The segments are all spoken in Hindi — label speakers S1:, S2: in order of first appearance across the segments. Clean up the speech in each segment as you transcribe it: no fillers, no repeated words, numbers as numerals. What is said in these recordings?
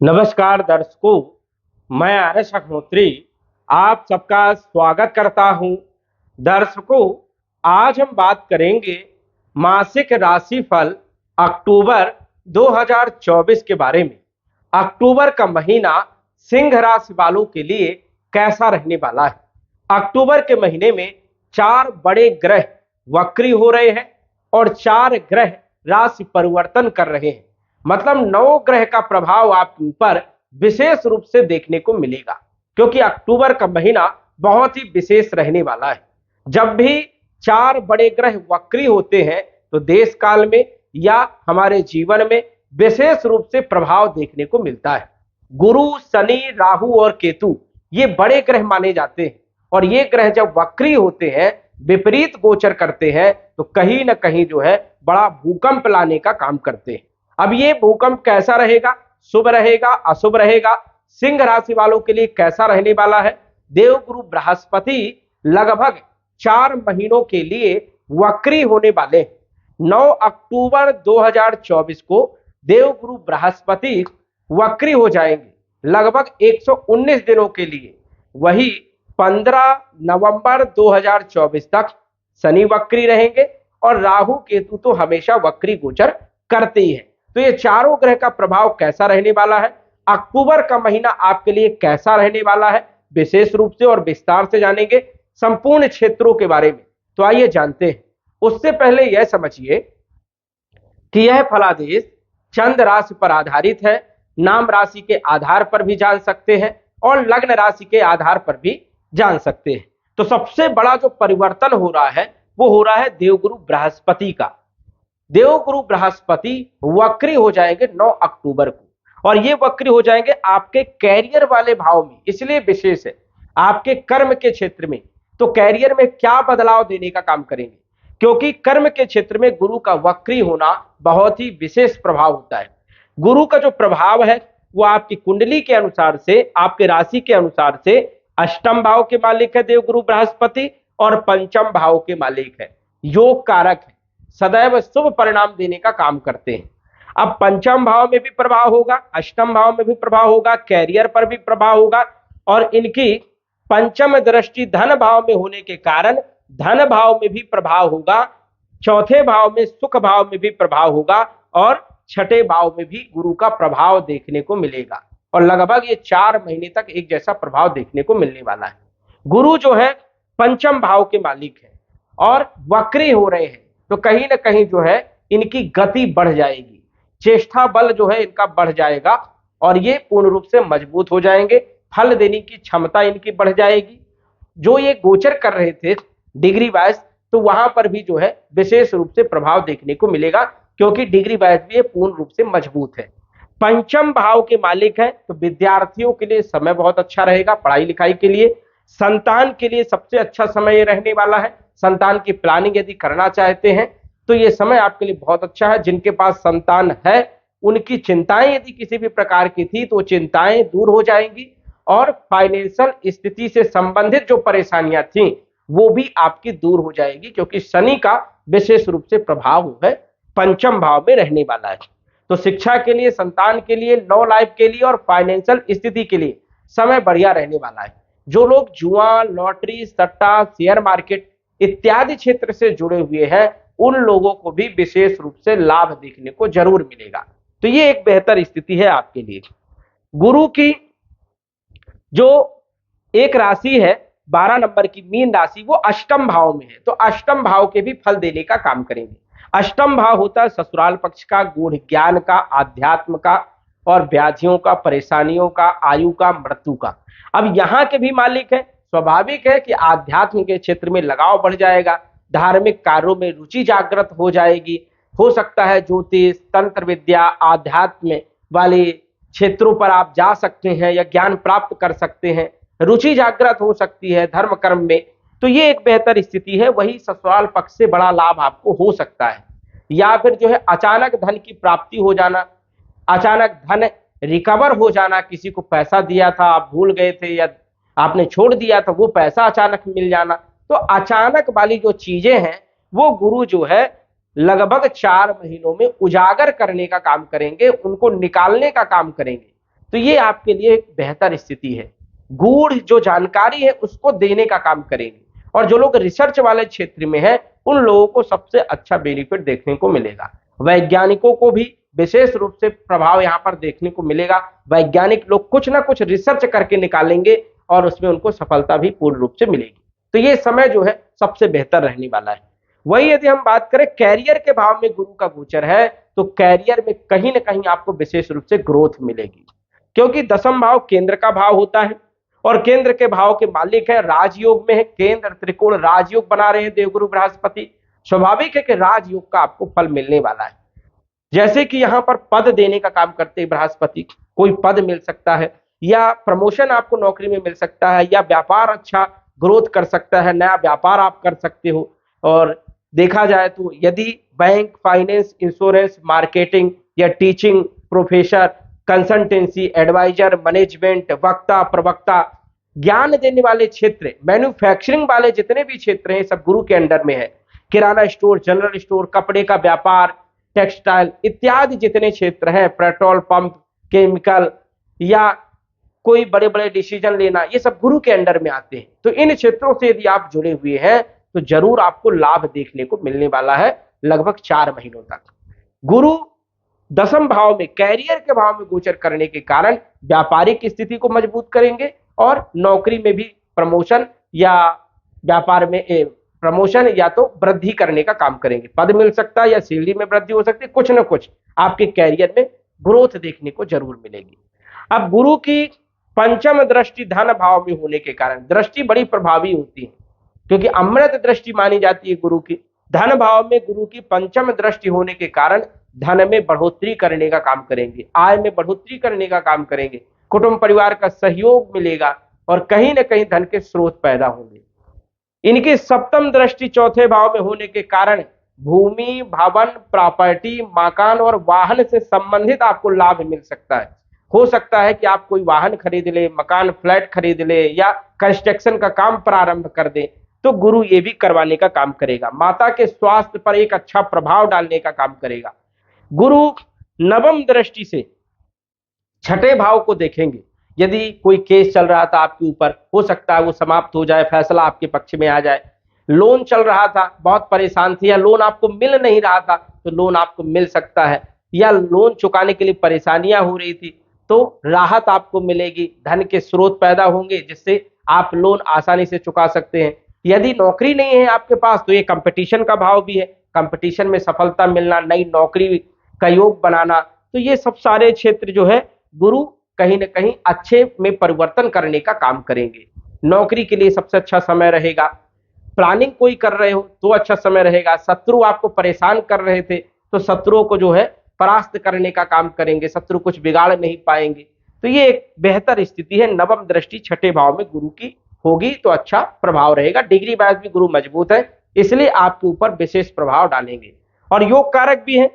S1: नमस्कार दर्शकों, मैं आरएस अग्निहोत्री आप सबका स्वागत करता हूं। दर्शकों, आज हम बात करेंगे मासिक राशिफल अक्टूबर 2024 के बारे में। अक्टूबर का महीना सिंह राशि वालों के लिए कैसा रहने वाला है। अक्टूबर के महीने में चार बड़े ग्रह वक्री हो रहे हैं और चार ग्रह राशि परिवर्तन कर रहे हैं। मतलब नौ ग्रह का प्रभाव आपके ऊपर विशेष रूप से देखने को मिलेगा, क्योंकि अक्टूबर का महीना बहुत ही विशेष रहने वाला है। जब भी चार बड़े ग्रह वक्री होते हैं तो देश काल में या हमारे जीवन में विशेष रूप से प्रभाव देखने को मिलता है। गुरु, शनि, राहु और केतु ये बड़े ग्रह माने जाते हैं और ये ग्रह जब वक्री होते हैं, विपरीत गोचर करते हैं, तो कहीं ना कहीं जो है बड़ा भूकंप लाने का काम करते हैं। अब ये भूकंप कैसा रहेगा, शुभ रहेगा, अशुभ रहेगा, सिंह राशि वालों के लिए कैसा रहने वाला है। देवगुरु बृहस्पति लगभग 4 महीनों के लिए वक्री होने वाले हैं। 9 अक्टूबर 2024 को देवगुरु बृहस्पति वक्री हो जाएंगे लगभग 119 दिनों के लिए। वही 15 नवंबर 2024 तक शनि वक्री रहेंगे और राहु केतु तो हमेशा वक्री गोचर करते ही हैं। तो ये चारों ग्रह का प्रभाव कैसा रहने वाला है, अक्टूबर का महीना आपके लिए कैसा रहने वाला है, विशेष रूप से और विस्तार से जानेंगे संपूर्ण क्षेत्रों के बारे में। तो आइए जानते हैं। उससे पहले यह समझिए कि यह फलादेश चंद्र राशि पर आधारित है। नाम राशि के आधार पर भी जान सकते हैं और लग्न राशि के आधार पर भी जान सकते हैं। तो सबसे बड़ा जो परिवर्तन हो रहा है वो हो रहा है देवगुरु बृहस्पति का। देवगुरु बृहस्पति वक्री हो जाएंगे 9 अक्टूबर को और ये वक्री हो जाएंगे आपके कैरियर वाले भाव में। इसलिए विशेष है आपके कर्म के क्षेत्र में। तो कैरियर में क्या बदलाव देने का काम करेंगे, क्योंकि कर्म के क्षेत्र में गुरु का वक्री होना बहुत ही विशेष प्रभाव होता है। गुरु का जो प्रभाव है वो आपकी कुंडली के अनुसार से, आपके राशि के अनुसार से अष्टम भाव के मालिक है देवगुरु बृहस्पति और पंचम भाव के मालिक है, योग कारक है, सदैव शुभ परिणाम देने का काम करते हैं। अब पंचम भाव में भी प्रभाव होगा, अष्टम भाव में भी प्रभाव होगा, कैरियर पर भी प्रभाव होगा और इनकी पंचम दृष्टि धन भाव में होने के कारण धन भाव में भी प्रभाव होगा, चौथे भाव में सुख भाव में भी प्रभाव होगा और छठे भाव में भी गुरु का प्रभाव देखने को मिलेगा। और लगभग ये 4 महीने तक एक जैसा प्रभाव देखने को मिलने वाला है। गुरु जो है पंचम भाव के मालिक है और वक्री हो रहे हैं, तो कहीं ना कहीं जो है इनकी गति बढ़ जाएगी, चेष्टा बल जो है इनका बढ़ जाएगा और ये पूर्ण रूप से मजबूत हो जाएंगे। फल देने की क्षमता इनकी बढ़ जाएगी। जो ये गोचर कर रहे थे डिग्री वाइज, तो वहां पर भी जो है विशेष रूप से प्रभाव देखने को मिलेगा, क्योंकि डिग्री वाइज भी ये पूर्ण रूप से मजबूत है। पंचम भाव के मालिक है, तो विद्यार्थियों के लिए समय बहुत अच्छा रहेगा। पढ़ाई लिखाई के लिए, संतान के लिए सबसे अच्छा समय रहने वाला है। संतान की प्लानिंग यदि करना चाहते हैं तो ये समय आपके लिए बहुत अच्छा है। जिनके पास संतान है उनकी चिंताएं यदि किसी भी प्रकार की थी तो चिंताएं दूर हो जाएंगी और फाइनेंशियल स्थिति से संबंधित जो परेशानियां थी वो भी आपकी दूर हो जाएगी, क्योंकि शनि का विशेष रूप से प्रभाव है पंचम भाव में रहने वाला है। तो शिक्षा के लिए, संतान के लिए, लव लाइफ के लिए और फाइनेंशियल स्थिति के लिए समय बढ़िया रहने वाला है। जो लोग जुआ, लॉटरी, सट्टा, शेयर मार्केट इत्यादि क्षेत्र से जुड़े हुए हैं उन लोगों को भी विशेष रूप से लाभ देखने को जरूर मिलेगा। तो ये एक बेहतर स्थिति है आपके लिए। गुरु की जो एक राशि है 12 नंबर की मीन राशि, वो अष्टम भाव में है, तो अष्टम भाव के भी फल देने का काम करेंगे। अष्टम भाव होता है ससुराल पक्ष का, गूढ़ ज्ञान का, आध्यात्म का और व्याधियों का, परेशानियों का, आयु का, मृत्यु का। अब यहाँ के भी मालिक है। स्वाभाविक है कि आध्यात्म के क्षेत्र में लगाव बढ़ जाएगा, धार्मिक कार्यों में रुचि जागृत हो जाएगी। हो सकता है ज्योतिष, तंत्र विद्या, आध्यात्म वाले क्षेत्रों पर आप जा सकते हैं या ज्ञान प्राप्त कर सकते हैं, रुचि जागृत हो सकती है धर्म कर्म में। तो ये एक बेहतर स्थिति है। वही ससुराल पक्ष से बड़ा लाभ आपको हो सकता है, या फिर जो है अचानक धन की प्राप्ति हो जाना, अचानक धन रिकवर हो जाना। किसी को पैसा दिया था, आप भूल गए थे या आपने छोड़ दिया था, वो पैसा अचानक मिल जाना। तो अचानक वाली जो चीजें हैं वो गुरु जो है लगभग 4 महीनों में उजागर करने का काम करेंगे, उनको निकालने का काम करेंगे। तो ये आपके लिए एक बेहतर स्थिति है। गूढ़ जो जानकारी है उसको देने का काम करेंगे, और जो लोग रिसर्च वाले क्षेत्र में है उन लोगों को सबसे अच्छा बेनिफिट देखने को मिलेगा। वैज्ञानिकों को भी विशेष रूप से प्रभाव यहाँ पर देखने को मिलेगा। वैज्ञानिक लोग कुछ ना कुछ रिसर्च करके निकालेंगे और उसमें उनको सफलता भी पूर्ण रूप से मिलेगी। तो ये समय जो है सबसे बेहतर रहने वाला है। वही यदि हम बात करें कैरियर के भाव में गुरु का गोचर है, तो कैरियर में कहीं ना कहीं आपको विशेष रूप से ग्रोथ मिलेगी, क्योंकि दसम भाव केंद्र का भाव होता है और केंद्र के भाव के मालिक है, राजयोग में है। केंद्र त्रिकोण राजयोग बना रहे हैं देवगुरु बृहस्पति। स्वाभाविक है कि राजयोग का आपको फल मिलने वाला है। जैसे कि यहां पर पद देने का काम करते हैं बृहस्पति, कोई पद मिल सकता है, या प्रमोशन आपको नौकरी में मिल सकता है, या व्यापार अच्छा ग्रोथ कर सकता है, नया व्यापार आप कर सकते हो। और देखा जाए तो यदि बैंक, फाइनेंस, इंश्योरेंस, मार्केटिंग या teaching professor, consultancy, adviser, management, वक्ता, प्रवक्ता, ज्ञान देने वाले क्षेत्र, मैन्युफैक्चरिंग वाले जितने भी क्षेत्र हैं सब गुरु के अंडर में है। किराना स्टोर, जनरल स्टोर, कपड़े का व्यापार, टेक्सटाइल इत्यादि जितने क्षेत्र हैं, पेट्रोल पंप, केमिकल, या कोई बड़े बड़े डिसीजन लेना, ये सब गुरु के अंडर में आते हैं। तो इन क्षेत्रों से यदि आप जुड़े हुए हैं तो जरूर आपको लाभ देखने को मिलने वाला है लगभग 4 महीनों तक। गुरु दसम भाव में कैरियर के भाव में गोचर करने के कारण व्यापारिक स्थिति को मजबूत करेंगे और नौकरी में भी प्रमोशन या व्यापार में प्रमोशन या तो वृद्धि करने का काम करेंगे। पद मिल सकता है या सैलरी में वृद्धि हो सकती है, कुछ ना कुछ आपके कैरियर में ग्रोथ देखने को जरूर मिलेगी। अब गुरु की पंचम दृष्टि धन भाव में होने के कारण दृष्टि बड़ी प्रभावी होती है, क्योंकि अमृत दृष्टि मानी जाती है गुरु की। धन भाव में गुरु की पंचम दृष्टि होने के कारण धन में बढ़ोतरी करने का काम करेंगे, आय में बढ़ोतरी करने का काम करेंगे, कुटुंब परिवार का सहयोग मिलेगा और कहीं ना कहीं धन के स्रोत पैदा होंगे। इनकी सप्तम दृष्टि चौथे भाव में होने के कारण भूमि, भवन, प्रॉपर्टी, मकान और वाहन से संबंधित आपको लाभ मिल सकता है। हो सकता है कि आप कोई वाहन खरीद ले, मकान फ्लैट खरीद ले, या कंस्ट्रक्शन का काम प्रारंभ कर दे, तो गुरु ये भी करवाने का काम करेगा। माता के स्वास्थ्य पर एक अच्छा प्रभाव डालने का काम करेगा। गुरु नवम दृष्टि से छठे भाव को देखेंगे। यदि कोई केस चल रहा था आपके ऊपर, हो सकता है वो समाप्त हो जाए, फैसला आपके पक्ष में आ जाए। लोन चल रहा था, बहुत परेशान थे, या लोन आपको मिल नहीं रहा था तो लोन आपको मिल सकता है, या लोन चुकाने के लिए परेशानियां हो रही थी तो राहत आपको मिलेगी, धन के स्रोत पैदा होंगे जिससे आप लोन आसानी से चुका सकते हैं। यदि नौकरी नहीं है आपके पास तो ये कंपटीशन का भाव भी है, कंपटीशन में सफलता मिलना, नई नौकरी का योग बनाना, तो ये सब सारे क्षेत्र जो है गुरु कहीं ना कहीं अच्छे में परिवर्तन करने का काम करेंगे। नौकरी के लिए सबसे अच्छा समय रहेगा। प्लानिंग कोई कर रहे हो तो अच्छा समय रहेगा। शत्रु आपको परेशान कर रहे थे तो शत्रुओं को जो है परास्त करने का काम करेंगे, शत्रु कुछ बिगाड़ नहीं पाएंगे। तो ये एक बेहतर स्थिति है। नवम दृष्टि छठे भाव में गुरु की होगी तो अच्छा प्रभाव रहेगा। डिग्री वाइज भी गुरु मजबूत है, इसलिए आपके ऊपर विशेष प्रभाव डालेंगे। और योग कारक भी है,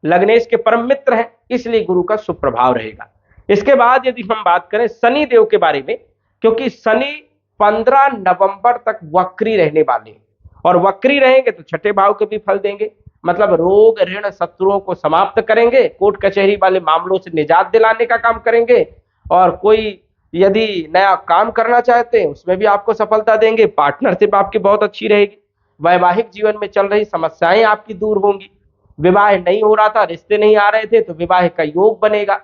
S1: लग्नेश के परम मित्र है, इसलिए गुरु का शुभ प्रभाव रहेगा। इसके बाद यदि हम बात करें शनि देव के बारे में, क्योंकि शनि 15 नवंबर तक वक्री रहने वाले हैं, और वक्री रहेंगे तो छठे भाव के भी फल देंगे। मतलब रोग, ऋण, शत्रुओं को समाप्त करेंगे, कोर्ट कचहरी वाले मामलों से निजात दिलाने का काम करेंगे, और कोई यदि नया काम करना चाहते हैं उसमें भी आपको सफलता देंगे। पार्टनरशिप आपकी बहुत अच्छी रहेगी। वैवाहिक जीवन में चल रही समस्याएं आपकी दूर होंगी। विवाह नहीं हो रहा था, रिश्ते नहीं आ रहे थे तो विवाह का योग बनेगा।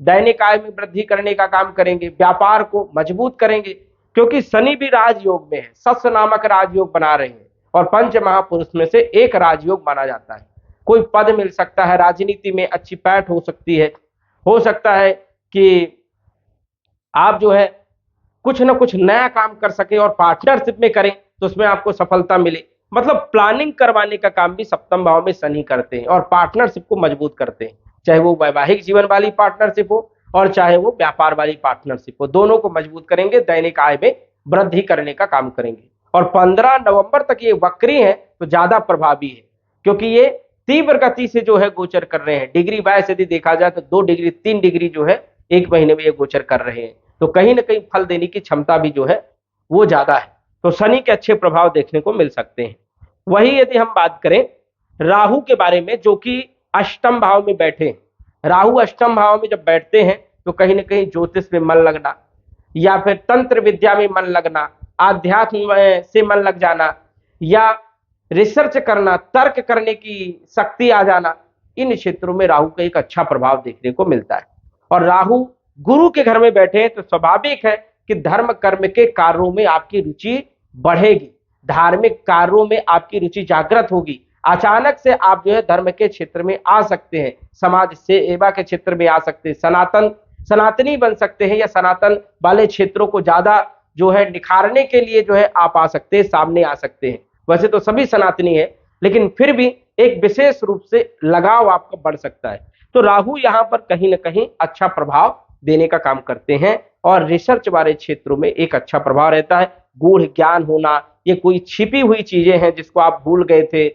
S1: दैनिक आय में वृद्धि करने का काम करेंगे, व्यापार को मजबूत करेंगे, क्योंकि शनि भी राजयोग में है, सत्स नामक राजयोग बना रहे हैं, और पंच महापुरुष में से एक राजयोग माना जाता है। कोई पद मिल सकता है, राजनीति में अच्छी पैठ हो सकती है, हो सकता है कि आप जो है कुछ ना कुछ नया काम कर सके और पार्टनरशिप में करें तो उसमें आपको सफलता मिले। मतलब प्लानिंग करवाने का काम भी सप्तम भाव में शनि करते हैं और पार्टनरशिप को मजबूत करते हैं, चाहे वो वैवाहिक जीवन वाली पार्टनरशिप हो और चाहे वो व्यापार वाली पार्टनरशिप हो, दोनों को मजबूत करेंगे, दैनिक आय में वृद्धि करने का काम करेंगे। और 15 नवंबर तक ये वक्री है तो ज्यादा प्रभावी है, क्योंकि ये तीव्र गति से जो है गोचर कर रहे हैं। डिग्री वाइज यदि देखा जाए तो 2 डिग्री 3 डिग्री जो है एक महीने में ये गोचर कर रहे हैं, तो कहीं ना कहीं फल देने की क्षमता भी जो है वो ज्यादा है। तो शनि के अच्छे प्रभाव देखने को मिल सकते हैं। वही यदि हम बात करें राहु के बारे में, जो कि अष्टम भाव में बैठे, राहु अष्टम भाव में जब बैठते हैं तो कहीं ना कहीं ज्योतिष में मन लगना, या फिर तंत्र विद्या में मन लगना, आध्यात्म से मन लग जाना, या रिसर्च करना, तर्क करने की शक्ति आ जाना, इन क्षेत्रों में राहु का एक अच्छा प्रभाव देखने को मिलता है। और राहु गुरु के घर में बैठे हैं तो स्वाभाविक है कि धर्म कर्म के कार्यों में आपकी रुचि बढ़ेगी, धार्मिक कार्यों में आपकी रुचि जागृत होगी। अचानक से आप जो है धर्म के क्षेत्र में आ सकते हैं, समाज सेवा के क्षेत्र में आ सकते हैं, सनातनी बन सकते हैं, या सनातन वाले क्षेत्रों को ज्यादा जो है निखारने के लिए जो है आप आ सकते हैं, सामने आ सकते हैं। वैसे तो सभी सनातनी है, लेकिन फिर भी एक विशेष रूप से लगाव आपका बढ़ सकता है। तो राहु यहां पर कहीं ना कहीं अच्छा प्रभाव देने का काम करते हैं, और रिसर्च वाले क्षेत्रों में एक अच्छा प्रभाव रहता है। गूढ़ ज्ञान होना, ये कोई छिपी हुई चीजें हैं जिसको आप भूल गए थे,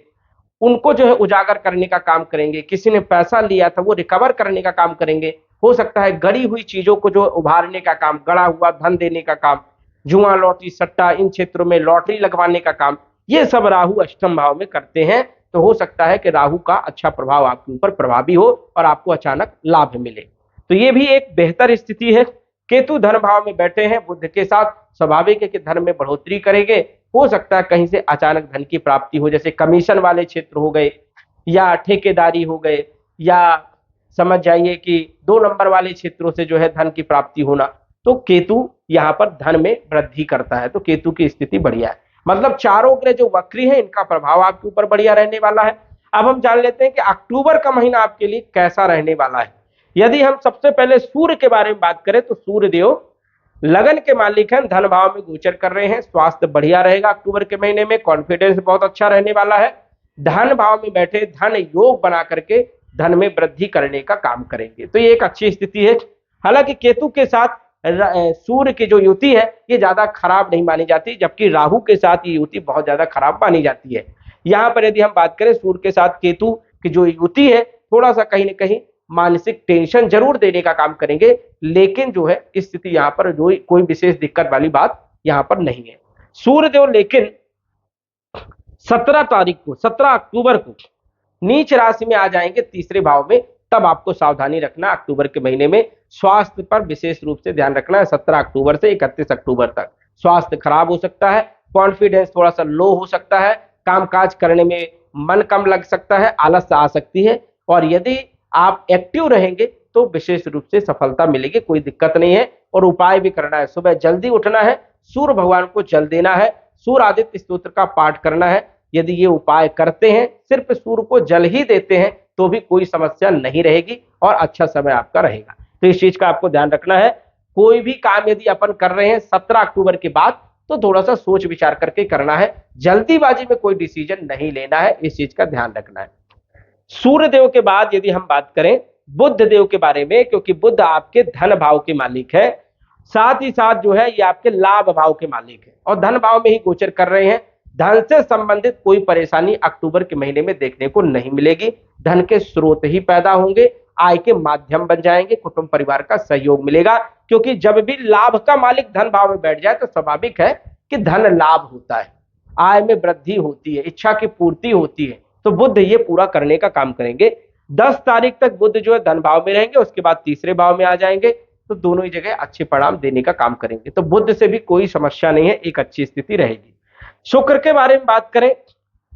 S1: उनको जो है उजागर करने का काम करेंगे। किसी ने पैसा लिया था वो रिकवर करने का काम करेंगे। हो सकता है गड़ी हुई चीजों को जो उभारने का काम, गड़ा हुआ धन देने का काम, जुआ लॉटरी सट्टा, इन क्षेत्रों में लॉटरी लगवाने का काम, ये सब राहु अष्टम भाव में करते हैं। तो हो सकता है कि राहु का अच्छा प्रभाव आपके ऊपर प्रभावी हो और आपको अचानक लाभ मिले। तो ये भी एक बेहतर स्थिति है। केतु धन भाव में बैठे हैं बुध के साथ, स्वाभाविक है कि धन में बढ़ोतरी करेंगे। हो सकता है कहीं से अचानक धन की प्राप्ति हो, जैसे कमीशन वाले क्षेत्र हो गए, या ठेकेदारी हो गए, या समझ जाइए कि 2 नंबर वाले क्षेत्रों से जो है धन की प्राप्ति होना। तो केतु यहाँ पर धन में वृद्धि करता है, तो केतु की स्थिति बढ़िया है। मतलब चारों ग्रह जो वक्री है इनका प्रभाव आपके ऊपर बढ़िया रहने वाला है। अब हम जान लेते हैं कि अक्टूबर का महीना आपके लिए कैसा रहने वाला है। यदि हम सबसे पहले सूर्य के बारे में बात करें तो सूर्य देव लगन के मालिक हैं, धन भाव में गोचर कर रहे हैं। स्वास्थ्य बढ़िया रहेगा अक्टूबर के महीने में, कॉन्फिडेंस बहुत अच्छा रहने वाला है। धन भाव में बैठे धन योग बना करके धन में वृद्धि करने का काम करेंगे, तो ये एक अच्छी स्थिति है। हालांकि केतु के साथ सूर्य की जो युति है ये ज्यादा खराब नहीं मानी जाती, जबकि राहु के साथ ये युति बहुत ज्यादा खराब मानी जाती है। यहाँ पर यदि हम बात करें सूर्य के साथ केतु की जो युति है, थोड़ा सा कहीं ना कहीं मानसिक टेंशन जरूर देने का काम करेंगे, लेकिन जो है स्थिति यहाँ पर जो कोई विशेष दिक्कत वाली बात यहाँ पर नहीं है। सूर्यदेव लेकिन 17 अक्टूबर को नीच राशि में आ जाएंगे तीसरे भाव में, तब आपको सावधानी रखना। अक्टूबर के महीने में स्वास्थ्य पर विशेष रूप से ध्यान रखना है। 17 अक्टूबर से 31 अक्टूबर तक स्वास्थ्य खराब हो सकता है, कॉन्फिडेंस थोड़ा सा लो हो सकता है, कामकाज करने में मन कम लग सकता है, आलस आ सकती है। और यदि आप एक्टिव रहेंगे तो विशेष रूप से सफलता मिलेगी, कोई दिक्कत नहीं है। और उपाय भी करना है, सुबह जल्दी उठना है, सूर्य भगवान को जल देना है, सूर्य आदित्य स्तोत्र का पाठ करना है। यदि ये उपाय करते हैं, सिर्फ सूर्य को जल ही देते हैं, तो भी कोई समस्या नहीं रहेगी और अच्छा समय आपका रहेगा। तो इस चीज का आपको ध्यान रखना है। कोई भी काम यदि अपन कर रहे हैं 17 अक्टूबर के बाद, तो थोड़ा सा सोच विचार करके करना है, जल्दीबाजी में कोई डिसीजन नहीं लेना है, इस चीज का ध्यान रखना है। सूर्य देव के बाद यदि हम बात करें बुध देव के बारे में, क्योंकि बुध आपके धन भाव के मालिक है, साथ ही साथ जो है ये आपके लाभ भाव के मालिक है और धन भाव में ही गोचर कर रहे हैं। धन से संबंधित कोई परेशानी अक्टूबर के महीने में देखने को नहीं मिलेगी। धन के स्रोत ही पैदा होंगे, आय के माध्यम बन जाएंगे, कुटुंब परिवार का सहयोग मिलेगा। क्योंकि जब भी लाभ का मालिक धन भाव में बैठ जाए तो स्वाभाविक है कि धन लाभ होता है, आय में वृद्धि होती है, इच्छा की पूर्ति होती है। तो बुध ये पूरा करने का काम करेंगे। 10 तारीख तक बुध जो है धन भाव में रहेंगे, उसके बाद तीसरे भाव में आ जाएंगे, तो दोनों ही जगह अच्छे परिणाम देने का काम करेंगे। तो बुध से भी कोई समस्या नहीं है, एक अच्छी स्थिति रहेगी। शुक्र के बारे में बात करें,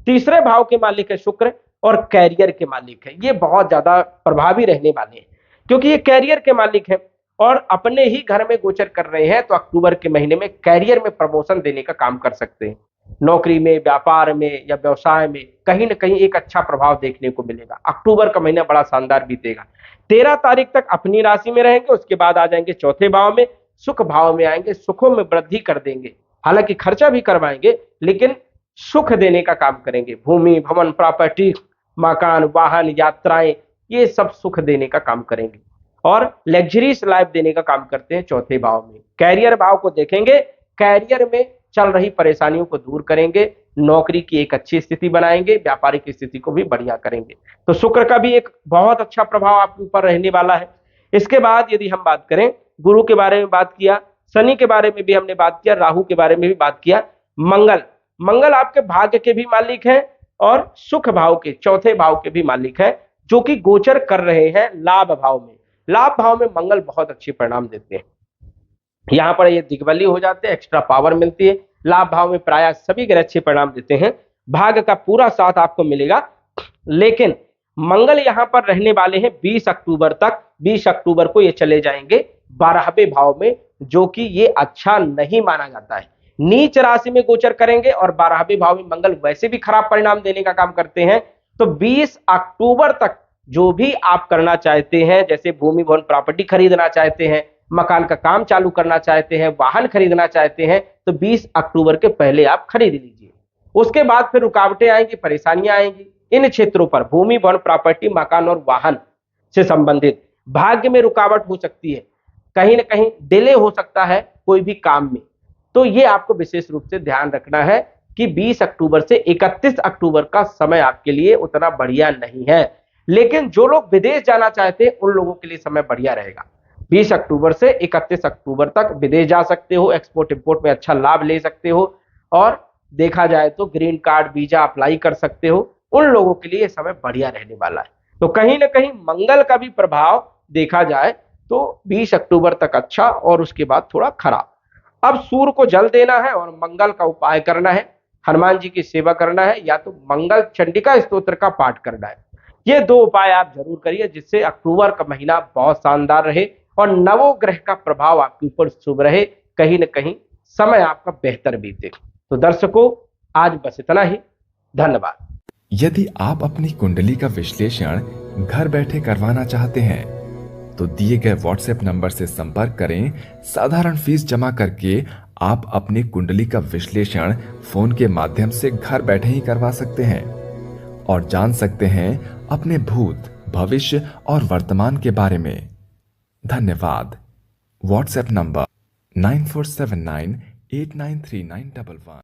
S1: तीसरे भाव के मालिक है शुक्र और कैरियर के मालिक है। ये बहुत ज्यादा प्रभावी रहने वाले हैं, क्योंकि ये कैरियर के मालिक है और अपने ही घर में गोचर कर रहे हैं। तो अक्टूबर के महीने में कैरियर में प्रमोशन देने का काम कर सकते हैं। नौकरी में, व्यापार में या व्यवसाय में कहीं ना कहीं एक अच्छा प्रभाव देखने को मिलेगा। अक्टूबर का महीना बड़ा शानदार बीतेगा। 13 तारीख तक अपनी राशि में रहेंगे, उसके बाद आ जाएंगे चौथे भाव में, सुख भाव में आएंगे, सुखों में वृद्धि कर देंगे। हालांकि खर्चा भी करवाएंगे, लेकिन सुख देने का काम करेंगे। भूमि, भवन, प्रॉपर्टी, मकान, वाहन, यात्राएं, ये सब सुख देने का काम करेंगे और लग्जरीज लाइफ देने का काम करते हैं चौथे भाव में। कैरियर भाव को देखेंगे, कैरियर में चल रही परेशानियों को दूर करेंगे, नौकरी की एक अच्छी स्थिति बनाएंगे, व्यापारिक स्थिति को भी बढ़िया करेंगे। तो शुक्र का भी एक बहुत अच्छा प्रभाव आपके ऊपर रहने वाला है। इसके बाद यदि हम बात करें, गुरु के बारे में बात किया, शनि के बारे में भी हमने बात किया, राहु के बारे में भी बात किया। मंगल आपके भाग्य के भी मालिक हैं और सुख भाव के, चौथे भाव के भी मालिक हैं, जो कि गोचर कर रहे हैं लाभ भाव में। लाभ भाव में मंगल बहुत अच्छे परिणाम देते हैं। यहाँ पर ये दिग्बली हो जाते हैं, एक्स्ट्रा पावर मिलती है। लाभ भाव में प्राय सभी ग्रह अच्छे परिणाम देते हैं, भाग्य का पूरा साथ आपको मिलेगा। लेकिन मंगल यहाँ पर रहने वाले हैं 20 अक्टूबर तक। 20 अक्टूबर को ये चले जाएंगे 12वें भाव में, जो कि ये अच्छा नहीं माना जाता है। नीच राशि में गोचर करेंगे और 12वें भाव में मंगल वैसे भी खराब परिणाम देने का काम करते हैं। तो 20 अक्टूबर तक जो भी आप करना चाहते हैं, जैसे भूमि भवन प्रॉपर्टी खरीदना चाहते हैं, मकान का काम चालू करना चाहते हैं, वाहन खरीदना चाहते हैं, तो 20 अक्टूबर के पहले आप खरीद लीजिए। उसके बाद फिर रुकावटें आएंगी, परेशानियां आएंगी। इन क्षेत्रों पर भूमि भवन प्रॉपर्टी मकान और वाहन से संबंधित भाग्य में रुकावट हो सकती है, कहीं ना कहीं डिले हो सकता है कोई भी काम में। तो ये आपको विशेष रूप से ध्यान रखना है कि 20 अक्टूबर से 31 अक्टूबर का समय आपके लिए उतना बढ़िया नहीं है। लेकिन जो लोग विदेश जाना चाहते हैं उन लोगों के लिए समय बढ़िया रहेगा। 20 अक्टूबर से 31 अक्टूबर तक विदेश जा सकते हो, एक्सपोर्ट इंपोर्ट में अच्छा लाभ ले सकते हो, और देखा जाए तो ग्रीन कार्ड वीजा अप्लाई कर सकते हो। उन लोगों के लिए समय बढ़िया रहने वाला है। तो कहीं ना कहीं मंगल का भी प्रभाव देखा जाए तो 20 अक्टूबर तक अच्छा, और उसके बाद थोड़ा खराब। अब सूर्य को जल देना है और मंगल का उपाय करना है, हनुमान जी की सेवा करना है, या तो मंगल चंडिका स्तोत्र का पाठ करना है। ये दो उपाय आप जरूर करिए, जिससे अक्टूबर का महीना बहुत शानदार रहे और नवोग्रह का प्रभाव आपके ऊपर शुभ रहे, कहीं ना कहीं समय आपका बेहतर बीते। तो दर्शकों, आज बस इतना ही। धन्यवाद।
S2: यदि आप अपनी कुंडली का विश्लेषण घर बैठे करवाना चाहते हैं तो दिए गए व्हाट्सएप नंबर से संपर्क करें। साधारण फीस जमा करके आप अपनी कुंडली का विश्लेषण फोन के माध्यम से घर बैठे ही करवा सकते हैं और जान सकते हैं अपने भूत, भविष्य और वर्तमान के बारे में। धन्यवाद। WhatsApp number 9479893911।